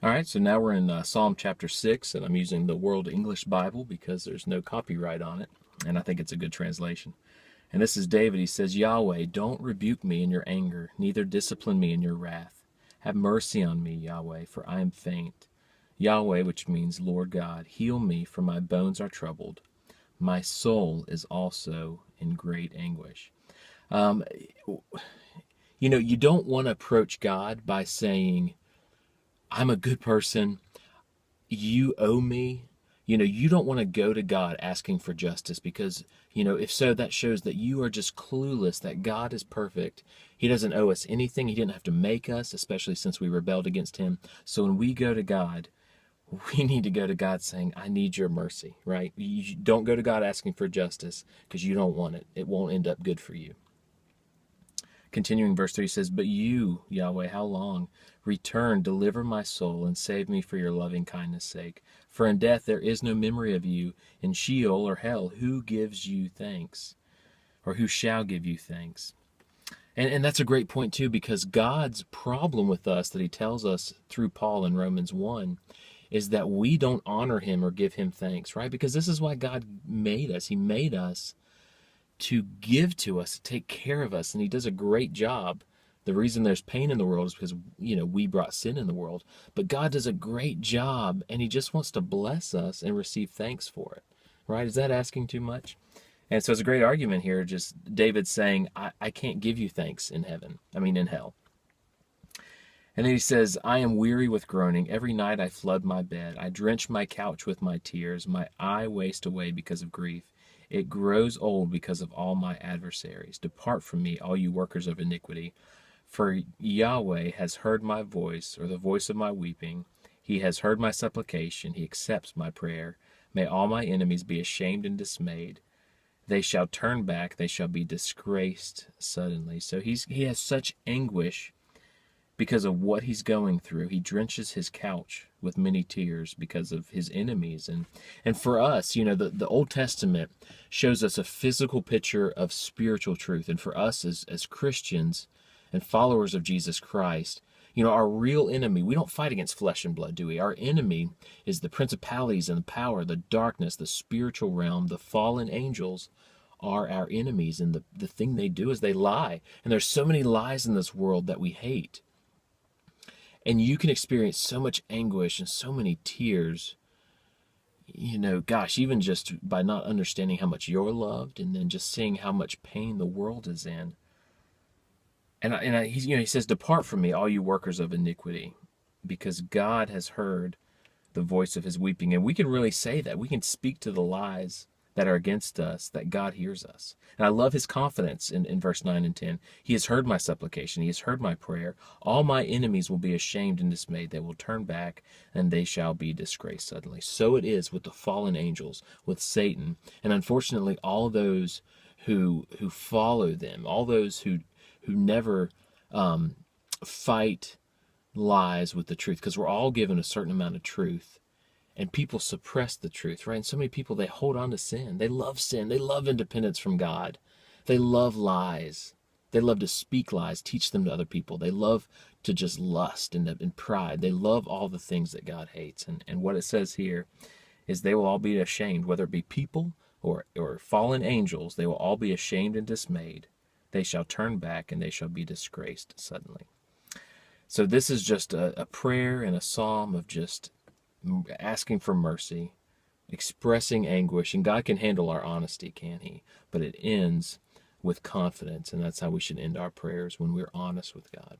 All right, so now we're in Psalm chapter 6, and I'm using the World English Bible because there's no copyright on it, and I think it's a good translation. And this is David. He says, Yahweh, don't rebuke me in your anger, neither discipline me in your wrath. Have mercy on me, Yahweh, for I am faint. Yahweh, which means Lord God, heal me, for my bones are troubled. My soul is also in great anguish. Um, you don't want to approach God by saying, I'm a good person, you owe me. You don't want to go to God asking for justice because, if so, that shows that you are just clueless that God is perfect. He doesn't owe us anything. He didn't have to make us, especially since we rebelled against him. So when we go to God, we need to go to God saying, I need your mercy, right? You don't go to God asking for justice because you don't want it. It won't end up good for you. Continuing verse 3 says, But you, Yahweh, how long? Return, deliver my soul, and save me for your loving kindness' sake. For in death there is no memory of you. In Sheol or hell, who gives you thanks? Or who shall give you thanks? And that's a great point, too, because God's problem with us that he tells us through Paul in Romans 1 is that we don't honor him or give him thanks, right? Because this is why God made us. He made us to give to us, to take care of us, and he does a great job. The reason there's pain in the world is because, we brought sin in the world. But God does a great job, and he just wants to bless us and receive thanks for it, right? Is that asking too much? And so it's a great argument here, just David saying, I can't give you thanks in hell. And then he says, I am weary with groaning. Every night I flood my bed. I drench my couch with my tears. My eye wastes away because of grief. It grows old because of all my adversaries. Depart from me, all you workers of iniquity. For Yahweh has heard my voice, or the voice of my weeping. He has heard my supplication. He accepts my prayer. May all my enemies be ashamed and dismayed. They shall turn back. They shall be disgraced suddenly. So he has such anguish because of what he's going through. He drenches his couch with many tears because of his enemies. And for us, the Old Testament shows us a physical picture of spiritual truth. And for us as Christians and followers of Jesus Christ, our real enemy, we don't fight against flesh and blood, do we? Our enemy is the principalities and the power, the darkness, the spiritual realm, the fallen angels are our enemies. And the thing they do is they lie. And there's so many lies in this world that we hate. And you can experience so much anguish and so many tears, even just by not understanding how much you're loved and then just seeing how much pain the world is in. He says, depart from me, all you workers of iniquity, because God has heard the voice of his weeping. And we can really say that. We can speak to the lies that are against us, that God hears us. And I love his confidence in verse 9 and 10. He has heard my supplication. He has heard my prayer. All my enemies will be ashamed and dismayed. They will turn back, and they shall be disgraced suddenly. So it is with the fallen angels, with Satan. And unfortunately, all those who follow them, all those who never fight lies with the truth, because we're all given a certain amount of truth. And people suppress the truth, right? And so many people, they hold on to sin. They love sin. They love independence from God. They love lies. They love to speak lies, teach them to other people. They love to just lust and pride. They love all the things that God hates. And what it says here is they will all be ashamed, whether it be people or fallen angels. They will all be ashamed and dismayed. They shall turn back, and they shall be disgraced suddenly. So this is just a prayer and a psalm of just asking for mercy, expressing anguish, and God can handle our honesty, can he? But it ends with confidence, and that's how we should end our prayers, when we're honest with God.